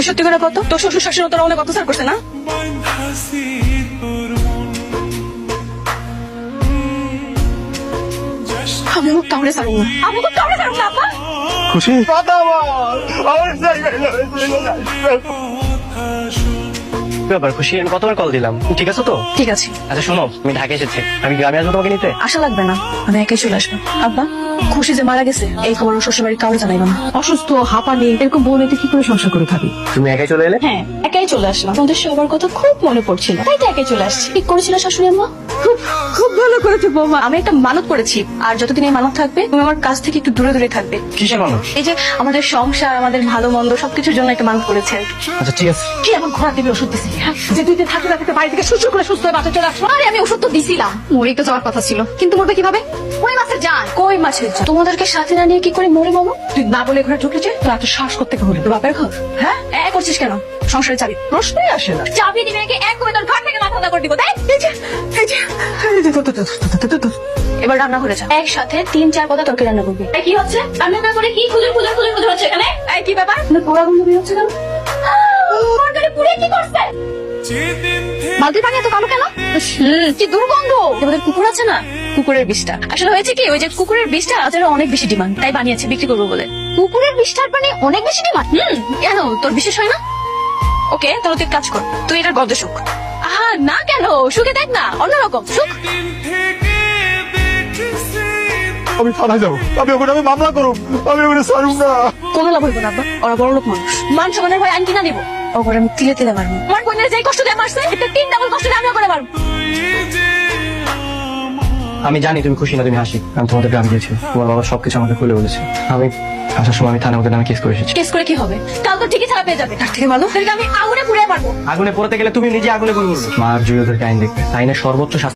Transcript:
তুই সত্যি করে কত তোর শ্বশুর শাশুড়ি তোরা অনেক অত্যাচার করছে না? আমি মুখ কামড়ে ছাড়ব না, আমি মুখ কামড়ে ছাড়ব না আপা। খুশি ব্যাপার খুশি, আমি কতবার কল দিলাম, ঠিক আছে তো? ঠিক আছে, আচ্ছা শোনো, আমি ঢাকা এসেছি, আমি গ্রামে আসবো তোমাকে নিতে। আশা লাগবে না, আমি একাই চলে আসবো। আব্বা, খুশি যে মারা গেছে এই খবর শ্বশুর বাড়ি কাউকে জানাইব না। অসুস্থ হাঁপানি এরকম বউ নিতে কি করে সংসার করে খাবি? তুমি একাই চলে এলে? হ্যাঁ, একাই চলে আসলাম। তোমাদের সবার কথা খুব মনে পড়ছিল, তাই তো একাই চলে আসছি। ঠিক করেছিল শাশুড়ি আম্মা? খুব ভালো করেছে বৌমা। আমি একটা মানত করেছি, আর যতদিন এই মানত থাকবে তুমি আমার কাছ থেকে একটু দূরে দূরে থাকবে। কিসের মানুষ? এই যে আমাদের সংসার, আমাদের ভালো মন্দ সবকিছুর জন্য একটা মানত করেছে। আচ্ছা ঠিক আছে। কি এমন ঘোড়া দিবি ওষুধ দিছি যে তুই থাকতে থাকতে বাড়ি থেকে সুস্থ করে সুস্থ হয়ে বাসা চলে আসলো? আরে আমি ওষুধ তো দিছিলাম, মরে তো যাওয়ার কথা ছিল, কিন্তু মরবে কিভাবে? কই মাছের জান, কই মাছের জান। তোমাদেরকে সাথে না নিয়ে কি করে মরে মামা? তুই না বলে ঘরে ঢুকলে যে তোর এত শ্বাস করতে হলে তোর বাপের ঘর? হ্যাঁ, করছিস কেন? সংসারে চাবি প্রশ্নই আসে না। চাবি দিবি নাকি এক করে তোর ঘর থেকে মাথা করে দিব? তাই এবার রান্না করে যা, একসাথে 3-4 কথা তরকারি রান্না করবি। কি হচ্ছে? রান্না না করে কি খুদুর খুদুর খুদুর খুদুর হচ্ছে এখানে? কি ব্যাপার? পোড়া গন্ধ বের হচ্ছে কেন? তরকারি পুড়ে কি করছে? বালতির পানি এত কালো কেন? কি দুর্গন্ধ। আমাদের কুকুর আছে না, কুকুরের বিষটা। আসলে হয়েছে কি, ওই যে কুকুরের বিষটা আচারে অনেক বেশি ডিমান্ড, তাই বানিয়েছে বিক্রি করবো বলে। কুকুরের বিষটার পানি অনেক বেশি ডিমান্ড? কেন, তোর বিশেষ হয় না? ওকে, তাহলে তুই কাজ কর, তুই এটার গন্ধে শুক। আহা না, কেন শুকে দেখ না, অন্যরকম শুক। আমি থানায় যাবো, আমি ওখানে আমি মামলা করব, আমি ওখানে ছাড়ুম না। কোনো লাভ হইব না আব্বা, ওরা বড় লোক মানুষ, মান সম্মানের ভয় আইন কিনা দিব। ওপরে আমি তিলে তিলে মারবো। আমার বোনের যে কষ্ট দিয়ে মারছে, এটা 3 ডাবল কষ্ট দিয়ে আমিও করে মারবো। আমি জানি তুমি খুশি না, তুমি হাসি। আমি তোমাদের গ্রাম গিয়েছি, তোমার বাবা সবকিছু আমাকে খুলে বলেছে। আমি আসার সময় আমি থানায় ওদের নামে কেস করে এসেছি। কেস করে কি হবে? কাল তো ঠিকই ছাড়া পেয়ে যাবে। তার থেকে ভালো আমি আগুনে পুড়ে মারবো। আগুনে পড়তে গেলে তুমি নিজে আগুনে গুলি করবে। মার জুই ওদেরকে আইন দেখবে, আইনের সর্বোচ্চ শাস্তি